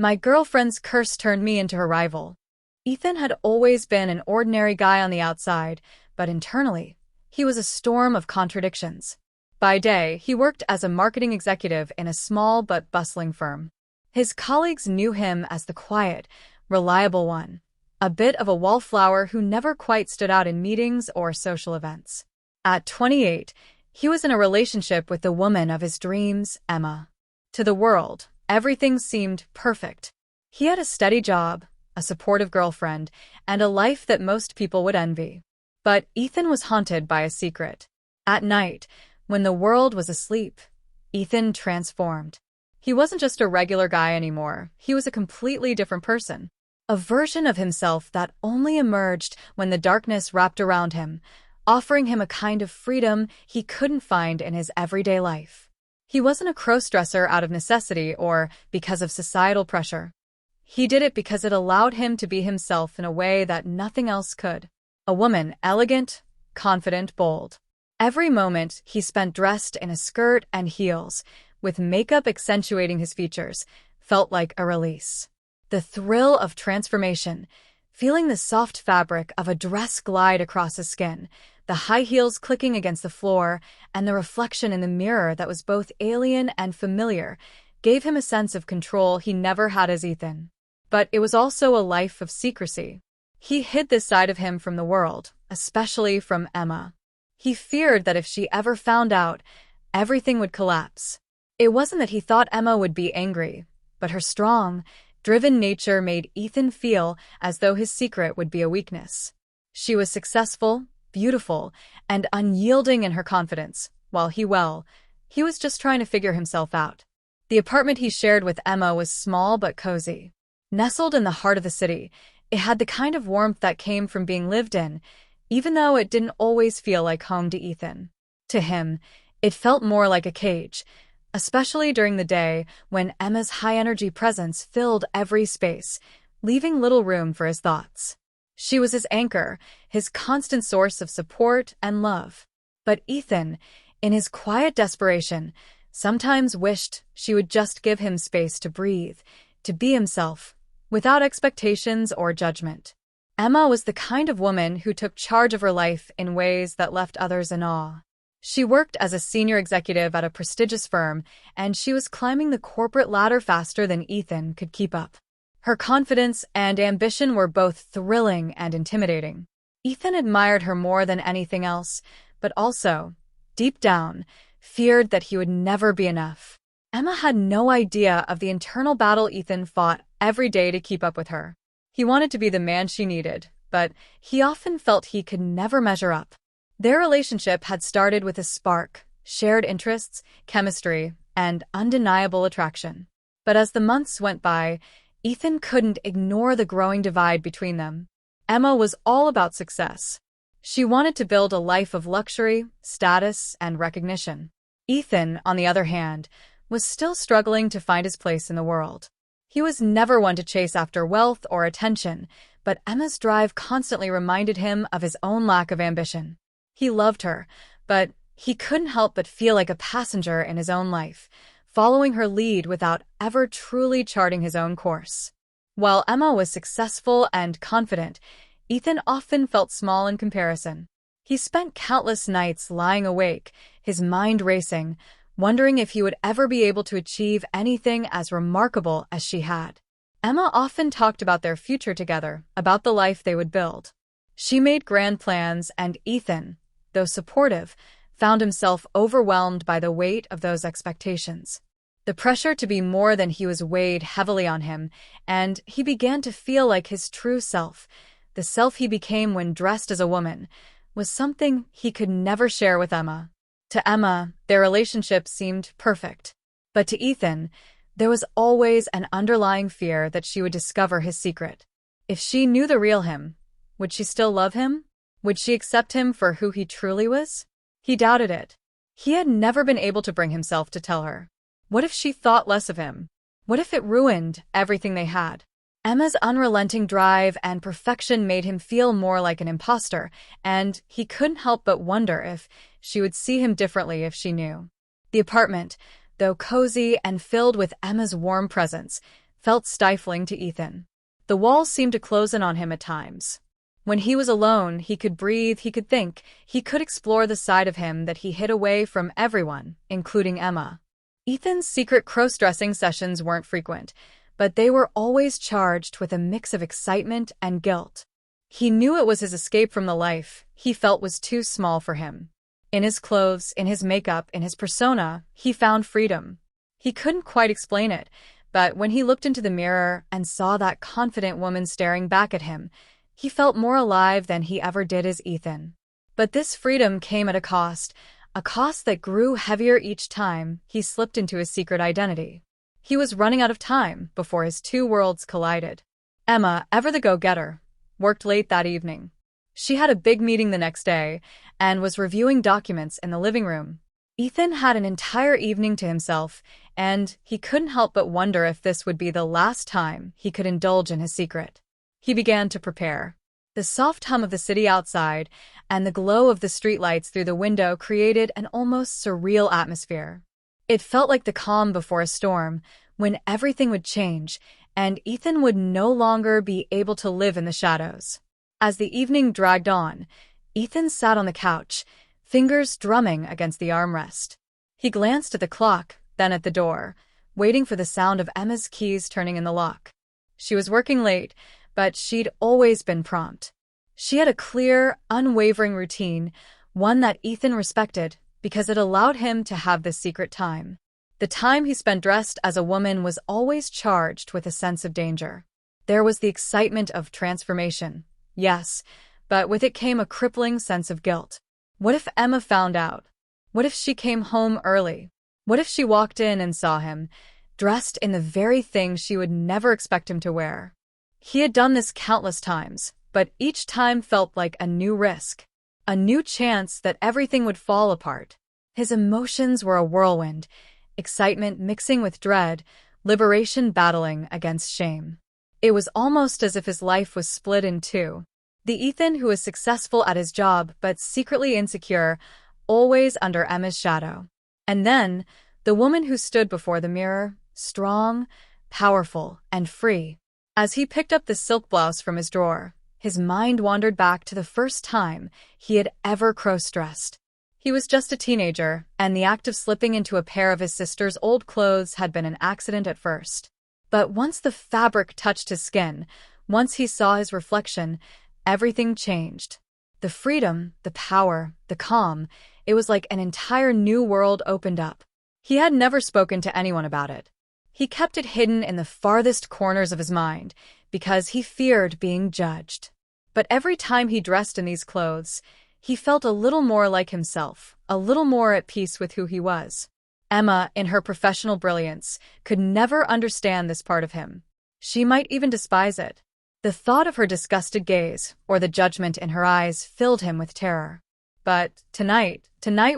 My girlfriend's curse turned me into her rival. Ethan had always been an ordinary guy on the outside, but internally, he was a storm of contradictions. By day, he worked as a marketing executive in a small but bustling firm. His colleagues knew him as the quiet, reliable one, a bit of a wallflower who never quite stood out in meetings or social events. At 28, he was in a relationship with the woman of his dreams, Emma. To the world, everything seemed perfect. He had a steady job, a supportive girlfriend, and a life that most people would envy. But Ethan was haunted by a secret. At night, when the world was asleep, Ethan transformed. He wasn't just a regular guy anymore, he was a completely different person. A version of himself that only emerged when the darkness wrapped around him, offering him a kind of freedom he couldn't find in his everyday life. He wasn't a crossdresser out of necessity or because of societal pressure. He did it because it allowed him to be himself in a way that nothing else could. A woman, elegant, confident, bold. Every moment he spent dressed in a skirt and heels, with makeup accentuating his features, felt like a release. The thrill of transformation, feeling the soft fabric of a dress glide across his skin, the high heels clicking against the floor, and the reflection in the mirror that was both alien and familiar, gave him a sense of control he never had as Ethan. But it was also a life of secrecy. He hid this side of him from the world, especially from Emma. He feared that if she ever found out, everything would collapse. It wasn't that he thought Emma would be angry, but her strong, driven nature made Ethan feel as though his secret would be a weakness. She was successful, beautiful, and unyielding in her confidence, while he was just trying to figure himself out. The apartment he shared with Emma was small but cozy. Nestled in the heart of the city, it had the kind of warmth that came from being lived in, even though it didn't always feel like home to Ethan. To him, it felt more like a cage, especially during the day when Emma's high-energy presence filled every space, leaving little room for his thoughts. She was his anchor, his constant source of support and love. But Ethan, in his quiet desperation, sometimes wished she would just give him space to breathe, to be himself, without expectations or judgment. Emma was the kind of woman who took charge of her life in ways that left others in awe. She worked as a senior executive at a prestigious firm, and she was climbing the corporate ladder faster than Ethan could keep up. Her confidence and ambition were both thrilling and intimidating. Ethan admired her more than anything else, but also, deep down, feared that he would never be enough. Emma had no idea of the internal battle Ethan fought every day to keep up with her. He wanted to be the man she needed, but he often felt he could never measure up. Their relationship had started with a spark, shared interests, chemistry, and undeniable attraction. But as the months went by, Ethan couldn't ignore the growing divide between them. Emma was all about success. She wanted to build a life of luxury, status, and recognition. Ethan, on the other hand, was still struggling to find his place in the world. He was never one to chase after wealth or attention, but Emma's drive constantly reminded him of his own lack of ambition. He loved her, but he couldn't help but feel like a passenger in his own life, following her lead without ever truly charting his own course. While Emma was successful and confident, Ethan often felt small in comparison. He spent countless nights lying awake, his mind racing, wondering if he would ever be able to achieve anything as remarkable as she had. Emma often talked about their future together, about the life they would build. She made grand plans, and Ethan, though supportive, found himself overwhelmed by the weight of those expectations. The pressure to be more than he was weighed heavily on him, and he began to feel like his true self, the self he became when dressed as a woman, was something he could never share with Emma. To Emma, their relationship seemed perfect. But to Ethan, there was always an underlying fear that she would discover his secret. If she knew the real him, would she still love him? Would she accept him for who he truly was? He doubted it. He had never been able to bring himself to tell her. What if she thought less of him? What if it ruined everything they had? Emma's unrelenting drive and perfection made him feel more like an imposter, and he couldn't help but wonder if she would see him differently if she knew. The apartment, though cozy and filled with Emma's warm presence, felt stifling to Ethan. The walls seemed to close in on him at times. When he was alone, he could breathe, he could think, he could explore the side of him that he hid away from everyone, including Emma. Ethan's secret cross-dressing sessions weren't frequent, but they were always charged with a mix of excitement and guilt. He knew it was his escape from the life he felt was too small for him. In his clothes, in his makeup, in his persona, he found freedom. He couldn't quite explain it, but when he looked into the mirror and saw that confident woman staring back at him, he felt more alive than he ever did as Ethan. But this freedom came at a cost that grew heavier each time he slipped into his secret identity. He was running out of time before his two worlds collided. Emma, ever the go-getter, worked late that evening. She had a big meeting the next day and was reviewing documents in the living room. Ethan had an entire evening to himself, and he couldn't help but wonder if this would be the last time he could indulge in his secret. He began to prepare. The soft hum of the city outside and the glow of the streetlights through the window created an almost surreal atmosphere. It felt like the calm before a storm, when everything would change, and Ethan would no longer be able to live in the shadows. As the evening dragged on, Ethan sat on the couch, fingers drumming against the armrest. He glanced at the clock, then at the door, waiting for the sound of Emma's keys turning in the lock. She was working late, but she'd always been prompt. She had a clear, unwavering routine, one that Ethan respected because it allowed him to have this secret time. The time he spent dressed as a woman was always charged with a sense of danger. There was the excitement of transformation, yes, but with it came a crippling sense of guilt. What if Emma found out? What if she came home early? What if she walked in and saw him, dressed in the very thing she would never expect him to wear? He had done this countless times, but each time felt like a new risk, a new chance that everything would fall apart. His emotions were a whirlwind, excitement mixing with dread, liberation battling against shame. It was almost as if his life was split in two. The Ethan who was successful at his job but secretly insecure, always under Emma's shadow. And then, the woman who stood before the mirror, strong, powerful, and free. As he picked up the silk blouse from his drawer, his mind wandered back to the first time he had ever cross-dressed. He was just a teenager, and the act of slipping into a pair of his sister's old clothes had been an accident at first. But once the fabric touched his skin, once he saw his reflection, everything changed. The freedom, the power, the calm, it was like an entire new world opened up. He had never spoken to anyone about it. He kept it hidden in the farthest corners of his mind because he feared being judged. But every time he dressed in these clothes, he felt a little more like himself, a little more at peace with who he was. Emma, in her professional brilliance, could never understand this part of him. She might even despise it. The thought of her disgusted gaze, or the judgment in her eyes, filled him with terror. But tonight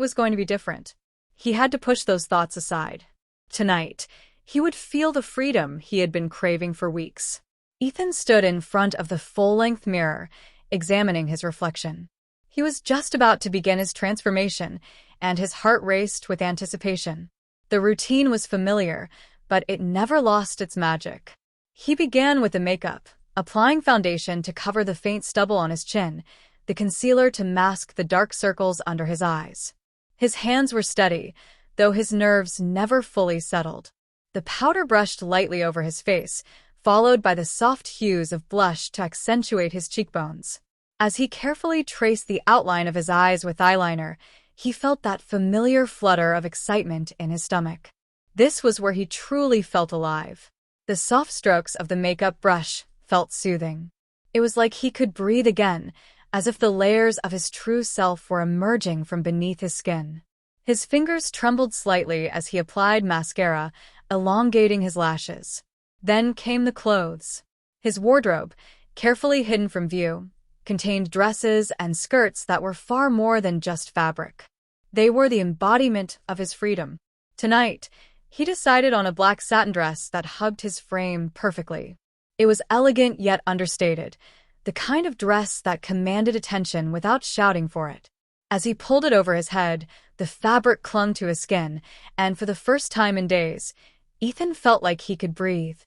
was going to be different. He had to push those thoughts aside. Tonight, he would feel the freedom he had been craving for weeks. Ethan stood in front of the full-length mirror, examining his reflection. He was just about to begin his transformation, and his heart raced with anticipation. The routine was familiar, but it never lost its magic. He began with the makeup, applying foundation to cover the faint stubble on his chin, the concealer to mask the dark circles under his eyes. His hands were steady, though his nerves never fully settled. The powder brushed lightly over his face, followed by the soft hues of blush to accentuate his cheekbones. As he carefully traced the outline of his eyes with eyeliner, he felt that familiar flutter of excitement in his stomach. This was where he truly felt alive. The soft strokes of the makeup brush felt soothing. It was like he could breathe again, as if the layers of his true self were emerging from beneath his skin. His fingers trembled slightly as he applied mascara, elongating his lashes. Then came the clothes. His wardrobe, carefully hidden from view, contained dresses and skirts that were far more than just fabric. They were the embodiment of his freedom. Tonight, he decided on a black satin dress that hugged his frame perfectly. It was elegant yet understated, the kind of dress that commanded attention without shouting for it. As he pulled it over his head, the fabric clung to his skin, and for the first time in days, Ethan felt like he could breathe.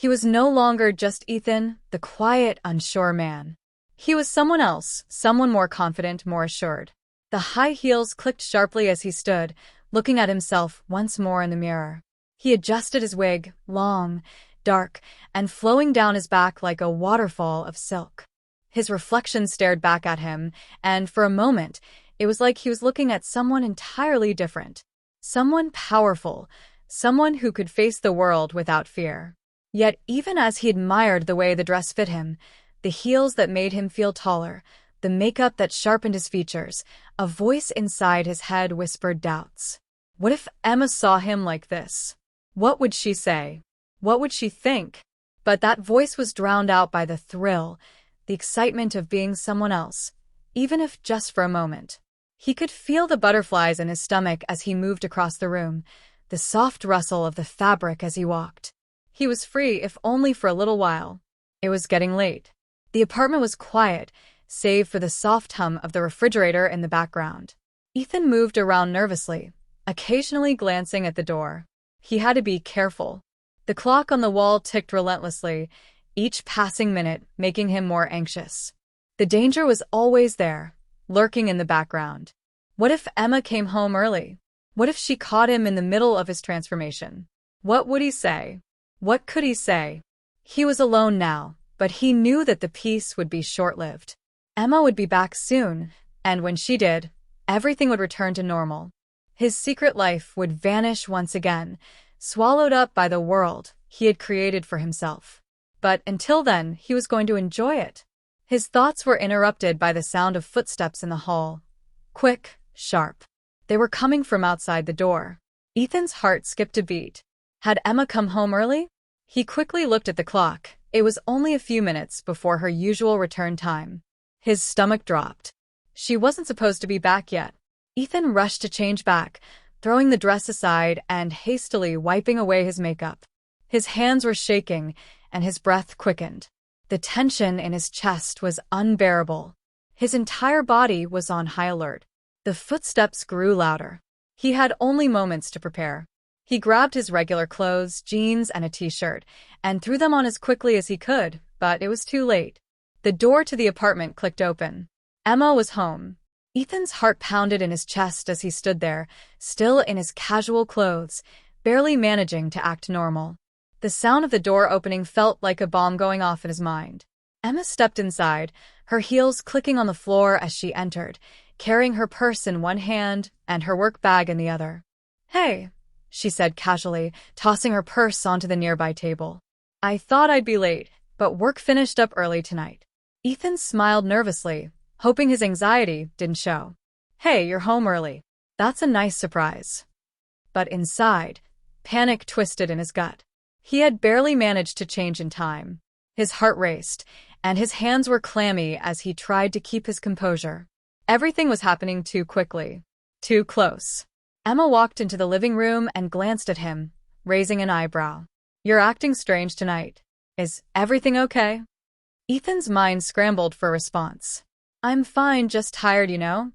He was no longer just Ethan, the quiet, unsure man. He was someone else, someone more confident, more assured. The high heels clicked sharply as he stood, looking at himself once more in the mirror. He adjusted his wig, long, dark, and flowing down his back like a waterfall of silk. His reflection stared back at him, and for a moment, it was like he was looking at someone entirely different. Someone powerful, someone who could face the world without fear. Yet even as he admired the way the dress fit him, the heels that made him feel taller, the makeup that sharpened his features, a voice inside his head whispered doubts. What if Emma saw him like this? What would she say? What would she think? But that voice was drowned out by the thrill, the excitement of being someone else, even if just for a moment. He could feel the butterflies in his stomach as he moved across the room, the soft rustle of the fabric as he walked. He was free, if only for a little while. It was getting late. The apartment was quiet, save for the soft hum of the refrigerator in the background. Ethan moved around nervously, occasionally glancing at the door. He had to be careful. The clock on the wall ticked relentlessly, each passing minute making him more anxious. The danger was always there, lurking in the background. What if Emma came home early? What if she caught him in the middle of his transformation? What would he say? What could he say? He was alone now, but he knew that the peace would be short-lived. Emma would be back soon, and when she did, everything would return to normal. His secret life would vanish once again, swallowed up by the world he had created for himself. But until then, he was going to enjoy it. His thoughts were interrupted by the sound of footsteps in the hall. Quick, sharp. They were coming from outside the door. Ethan's heart skipped a beat. Had Emma come home early? He quickly looked at the clock. It was only a few minutes before her usual return time. His stomach dropped. She wasn't supposed to be back yet. Ethan rushed to change back, throwing the dress aside and hastily wiping away his makeup. His hands were shaking, and his breath quickened. The tension in his chest was unbearable. His entire body was on high alert. The footsteps grew louder. He had only moments to prepare. He grabbed his regular clothes, jeans, and a t-shirt, and threw them on as quickly as he could, but it was too late. The door to the apartment clicked open. Emma was home. Ethan's heart pounded in his chest as he stood there, still in his casual clothes, barely managing to act normal. The sound of the door opening felt like a bomb going off in his mind. Emma stepped inside, her heels clicking on the floor as she entered, carrying her purse in one hand and her work bag in the other. "Hey," she said casually, tossing her purse onto the nearby table. "I thought I'd be late, but work finished up early tonight." Ethan smiled nervously, hoping his anxiety didn't show. "Hey, you're home early. That's a nice surprise." But inside, panic twisted in his gut. He had barely managed to change in time. His heart raced, and his hands were clammy as he tried to keep his composure. Everything was happening too quickly. Too close. Emma walked into the living room and glanced at him, raising an eyebrow. "You're acting strange tonight. Is everything okay?" Ethan's mind scrambled for a response. "I'm fine, just tired,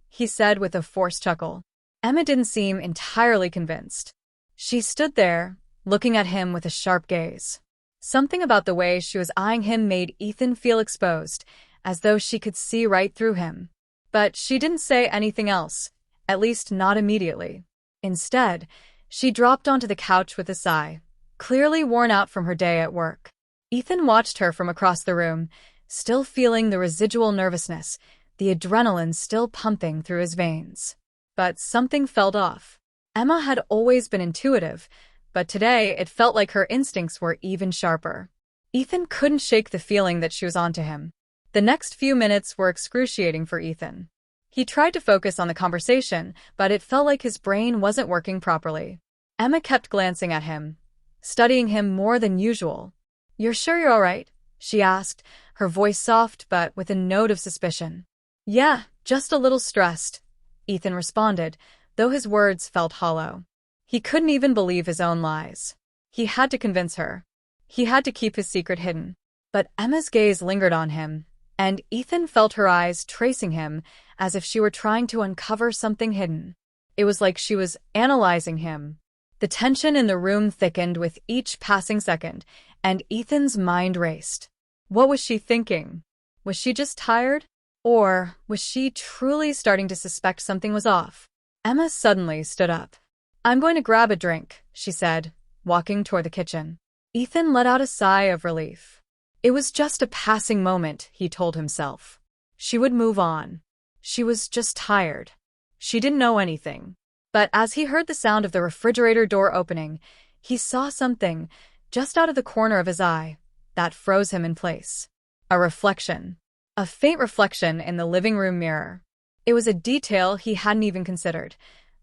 he said with a forced chuckle. Emma didn't seem entirely convinced. She stood there, looking at him with a sharp gaze. Something about the way she was eyeing him made Ethan feel exposed, as though she could see right through him. But she didn't say anything else, at least not immediately. Instead, she dropped onto the couch with a sigh, clearly worn out from her day at work. Ethan watched her from across the room, still feeling the residual nervousness, the adrenaline still pumping through his veins. But something felt off. Emma had always been intuitive, but today it felt like her instincts were even sharper. Ethan couldn't shake the feeling that she was onto him. The next few minutes were excruciating for Ethan. He tried to focus on the conversation, but it felt like his brain wasn't working properly. Emma kept glancing at him, studying him more than usual. "You're sure you're all right?" she asked, her voice soft but with a note of suspicion. "Yeah, just a little stressed," Ethan responded, though his words felt hollow. He couldn't even believe his own lies. He had to convince her. He had to keep his secret hidden. But Emma's gaze lingered on him, and Ethan felt her eyes tracing him as if she were trying to uncover something hidden. It was like she was analyzing him. The tension in the room thickened with each passing second, and Ethan's mind raced. What was she thinking? Was she just tired? Or was she truly starting to suspect something was off? Emma suddenly stood up. "I'm going to grab a drink," she said, walking toward the kitchen. Ethan let out a sigh of relief. It was just a passing moment, he told himself. She would move on. She was just tired. She didn't know anything. But as he heard the sound of the refrigerator door opening, he saw something, just out of the corner of his eye, that froze him in place. A reflection. A faint reflection in the living room mirror. It was a detail he hadn't even considered.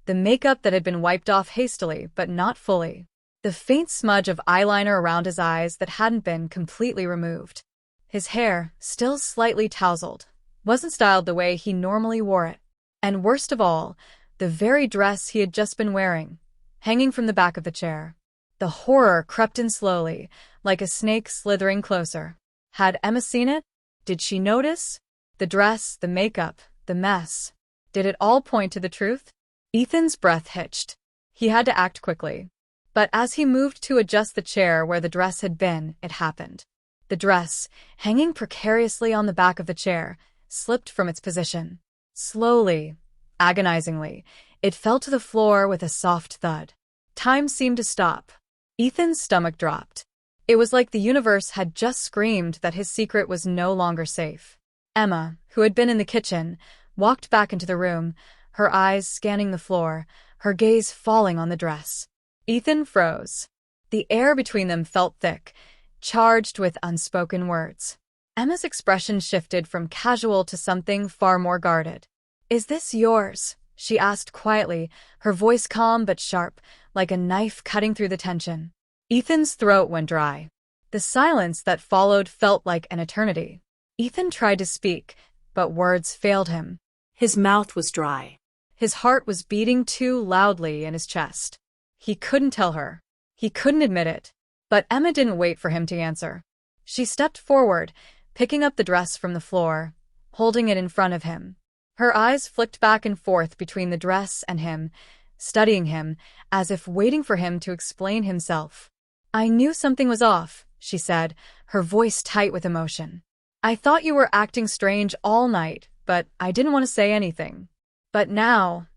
The makeup that had been wiped off hastily, but not fully. The faint smudge of eyeliner around his eyes that hadn't been completely removed. His hair, still slightly tousled, wasn't styled the way he normally wore it. And worst of all, the very dress he had just been wearing, hanging from the back of the chair. The horror crept in slowly, like a snake slithering closer. Had Emma seen it? Did she notice? The dress, the makeup, the mess. Did it all point to the truth? Ethan's breath hitched. He had to act quickly. But as he moved to adjust the chair where the dress had been, it happened. The dress, hanging precariously on the back of the chair, slipped from its position. Slowly, agonizingly, it fell to the floor with a soft thud. Time seemed to stop. Ethan's stomach dropped. It was like the universe had just screamed that his secret was no longer safe. Emma, who had been in the kitchen, walked back into the room, her eyes scanning the floor, her gaze falling on the dress. Ethan froze. The air between them felt thick, charged with unspoken words. Emma's expression shifted from casual to something far more guarded. "Is this yours?" she asked quietly, her voice calm but sharp, like a knife cutting through the tension. Ethan's throat went dry. The silence that followed felt like an eternity. Ethan tried to speak, but words failed him. His mouth was dry. His heart was beating too loudly in his chest. He couldn't tell her. He couldn't admit it. But Emma didn't wait for him to answer. She stepped forward, picking up the dress from the floor, holding it in front of him. Her eyes flicked back and forth between the dress and him, studying him, as if waiting for him to explain himself. "I knew something was off," she said, her voice tight with emotion. "I thought you were acting strange all night, but I didn't want to say anything. But now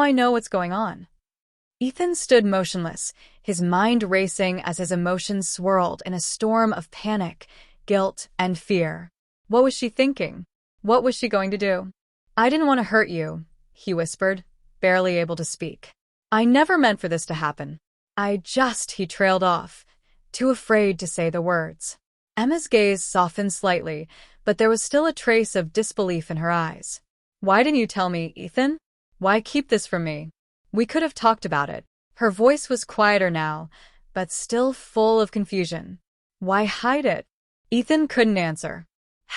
I know what's going on." Ethan stood motionless, his mind racing as his emotions swirled in a storm of panic, guilt, and fear. What was she thinking? What was she going to do? "I didn't want to hurt you," he whispered, barely able to speak. "I never meant for this to happen. He trailed off, too afraid to say the words. Emma's gaze softened slightly, but there was still a trace of disbelief in her eyes. "Why didn't you tell me, Ethan? Why keep this from me? We could have talked about it." Her voice was quieter now, but still full of confusion. Why hide it? Ethan couldn't answer.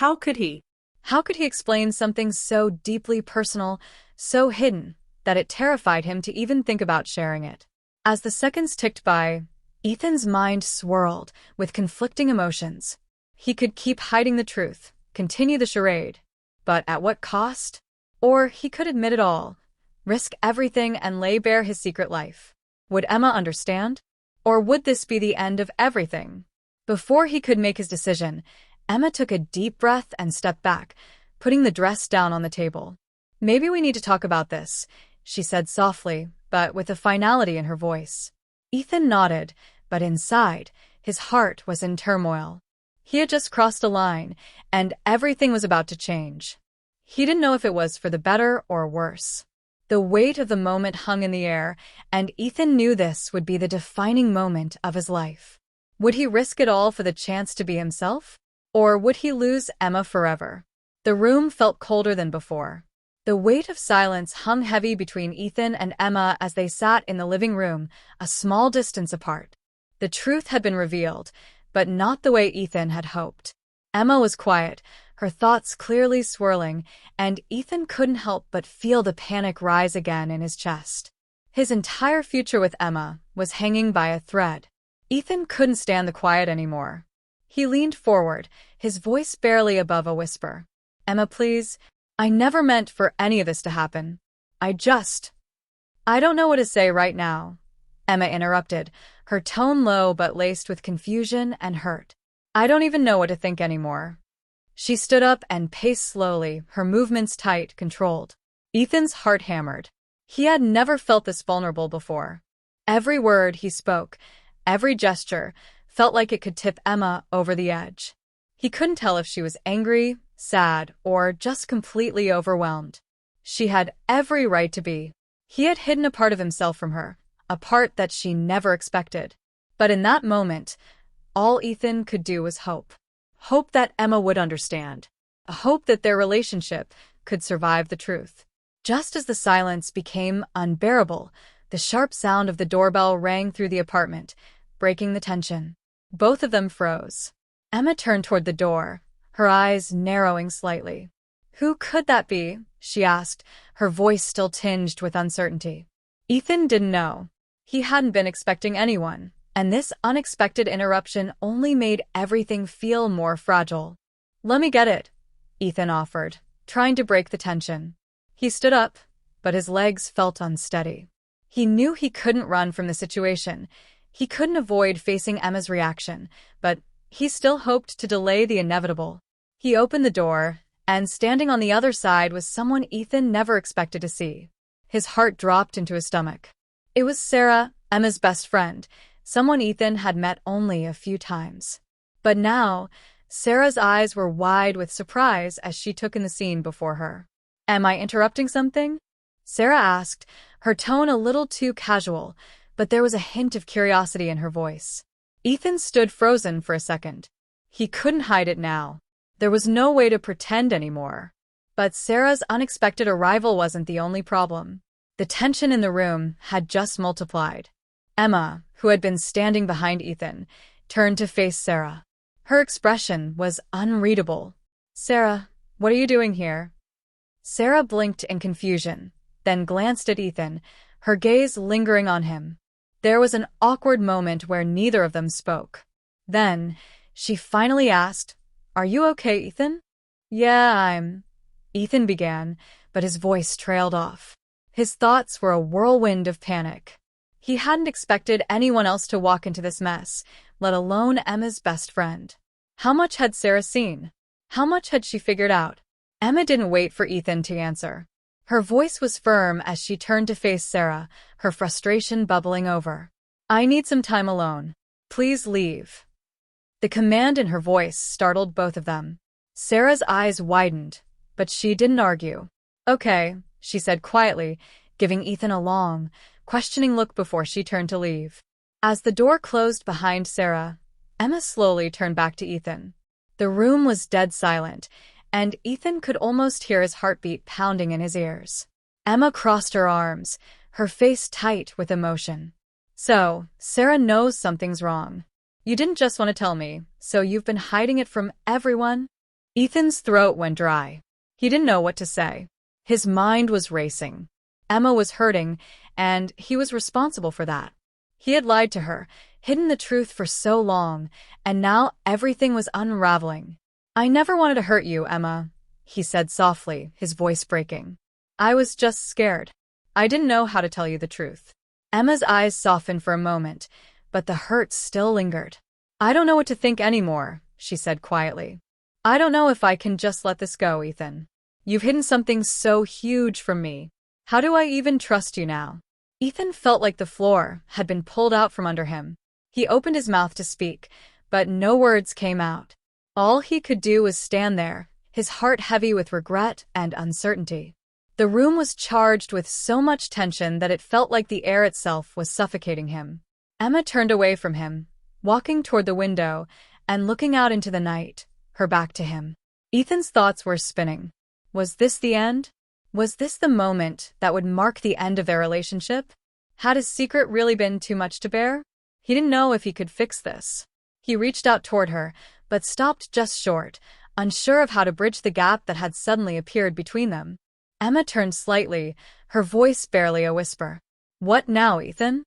How could he? How could he explain something so deeply personal, so hidden, that it terrified him to even think about sharing it? As the seconds ticked by, Ethan's mind swirled with conflicting emotions. He could keep hiding the truth, continue the charade, but at what cost? Or he could admit it all, risk everything and lay bare his secret life. Would Emma understand? Or would this be the end of everything? Before he could make his decision, Emma took a deep breath and stepped back, putting the dress down on the table. "Maybe we need to talk about this," she said softly, but with a finality in her voice. Ethan nodded, but inside, his heart was in turmoil. He had just crossed a line, and everything was about to change. He didn't know if it was for the better or worse. The weight of the moment hung in the air, and Ethan knew this would be the defining moment of his life. Would he risk it all for the chance to be himself? Or would he lose Emma forever? The room felt colder than before. The weight of silence hung heavy between Ethan and Emma as they sat in the living room, a small distance apart. The truth had been revealed, but not the way Ethan had hoped. Emma was quiet, her thoughts clearly swirling, and Ethan couldn't help but feel the panic rise again in his chest. His entire future with Emma was hanging by a thread. Ethan couldn't stand the quiet anymore. He leaned forward, his voice barely above a whisper. "Emma, please, I never meant for any of this to happen. I don't know what to say right now," Emma interrupted, her tone low but laced with confusion and hurt. "I don't even know what to think anymore." She stood up and paced slowly, her movements tight, controlled. Ethan's heart hammered. He had never felt this vulnerable before. Every word he spoke, every gesture, felt like it could tip Emma over the edge. He couldn't tell if she was angry, sad, or just completely overwhelmed. She had every right to be. He had hidden a part of himself from her, a part that she never expected. But in that moment, all Ethan could do was hope. Hope that Emma would understand. A hope that their relationship could survive the truth. Just as the silence became unbearable, the sharp sound of the doorbell rang through the apartment, breaking the tension. Both of them froze. Emma turned toward the door, her eyes narrowing slightly. "Who could that be?" she asked, her voice still tinged with uncertainty. Ethan didn't know. He hadn't been expecting anyone, and this unexpected interruption only made everything feel more fragile. "Let me get it," Ethan offered, trying to break the tension. He stood up, but his legs felt unsteady. He knew he couldn't run from the situation. He couldn't avoid facing Emma's reaction, but he still hoped to delay the inevitable. He opened the door, and standing on the other side was someone Ethan never expected to see. His heart dropped into his stomach. It was Sarah, Emma's best friend, someone Ethan had met only a few times. But now, Sarah's eyes were wide with surprise as she took in the scene before her. "Am I interrupting something?" Sarah asked, her tone a little too casual, but there was a hint of curiosity in her voice. Ethan stood frozen for a second. He couldn't hide it now. There was no way to pretend anymore. But Sarah's unexpected arrival wasn't the only problem. The tension in the room had just multiplied. Emma, who had been standing behind Ethan, turned to face Sarah. Her expression was unreadable. "Sarah, what are you doing here?" Sarah blinked in confusion, then glanced at Ethan, her gaze lingering on him. There was an awkward moment where neither of them spoke. Then, she finally asked, "Are you okay, Ethan?" "Yeah, Ethan began, but his voice trailed off. His thoughts were a whirlwind of panic. He hadn't expected anyone else to walk into this mess, let alone Emma's best friend. How much had Sarah seen? How much had she figured out? Emma didn't wait for Ethan to answer. Her voice was firm as she turned to face Sarah, her frustration bubbling over. "I need some time alone. Please leave." The command in her voice startled both of them. Sarah's eyes widened, but she didn't argue. "Okay," she said quietly, giving Ethan a long, questioning look before she turned to leave. As the door closed behind Sarah, Emma slowly turned back to Ethan. The room was dead silent, and Ethan could almost hear his heartbeat pounding in his ears. Emma crossed her arms, her face tight with emotion. "So, Sarah knows something's wrong. You didn't just want to tell me, so you've been hiding it from everyone?" Ethan's throat went dry. He didn't know what to say. His mind was racing. Emma was hurting, and he was responsible for that. He had lied to her, hidden the truth for so long, and now everything was unraveling. "I never wanted to hurt you, Emma," he said softly, his voice breaking. "I was just scared. I didn't know how to tell you the truth." Emma's eyes softened for a moment, but the hurt still lingered. "I don't know what to think anymore," she said quietly. "I don't know if I can just let this go, Ethan. You've hidden something so huge from me. How do I even trust you now?" Ethan felt like the floor had been pulled out from under him. He opened his mouth to speak, but no words came out. All he could do was stand there, his heart heavy with regret and uncertainty. The room was charged with so much tension that it felt like the air itself was suffocating him. Emma turned away from him, walking toward the window and looking out into the night, her back to him. Ethan's thoughts were spinning. Was this the end? Was this the moment that would mark the end of their relationship? Had his secret really been too much to bear? He didn't know if he could fix this. He reached out toward her, but stopped just short, unsure of how to bridge the gap that had suddenly appeared between them. Emma turned slightly, her voice barely a whisper. "What now, Ethan?"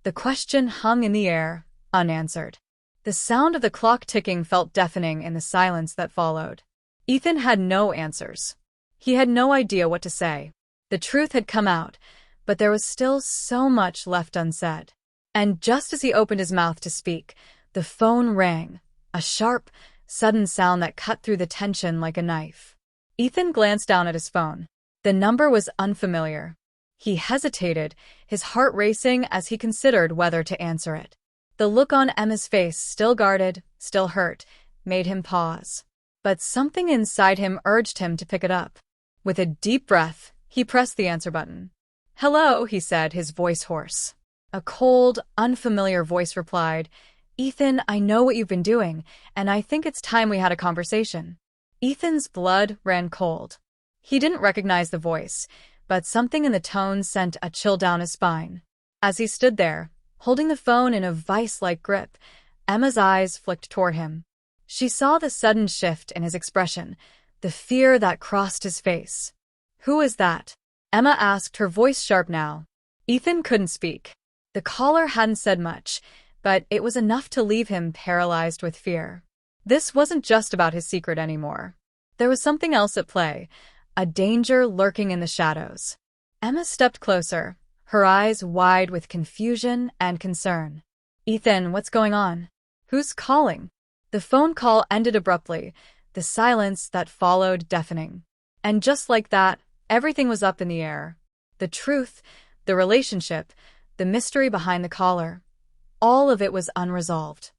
The question hung in the air, unanswered. The sound of the clock ticking felt deafening in the silence that followed. Ethan had no answers. He had no idea what to say. The truth had come out, but there was still so much left unsaid. And just as he opened his mouth to speak, the phone rang, a sharp, sudden sound that cut through the tension like a knife. Ethan glanced down at his phone. The number was unfamiliar. He hesitated, his heart racing as he considered whether to answer it. The look on Emma's face, still guarded, still hurt, made him pause. But something inside him urged him to pick it up. With a deep breath, he pressed the answer button. "Hello," he said, his voice hoarse. A cold, unfamiliar voice replied, "Ethan, I know what you've been doing, and I think it's time we had a conversation." Ethan's blood ran cold. He didn't recognize the voice, but something in the tone sent a chill down his spine. As he stood there, holding the phone in a vice-like grip, Emma's eyes flicked toward him. She saw the sudden shift in his expression, the fear that crossed his face. "Who is that?" Emma asked, her voice sharp now. Ethan couldn't speak. The caller hadn't said much, but it was enough to leave him paralyzed with fear. This wasn't just about his secret anymore. There was something else at play, a danger lurking in the shadows. Emma stepped closer, her eyes wide with confusion and concern. "Ethan, what's going on? Who's calling?" The phone call ended abruptly, the silence that followed deafening. And just like that, everything was up in the air. The truth, the relationship, the mystery behind the caller. All of it was unresolved.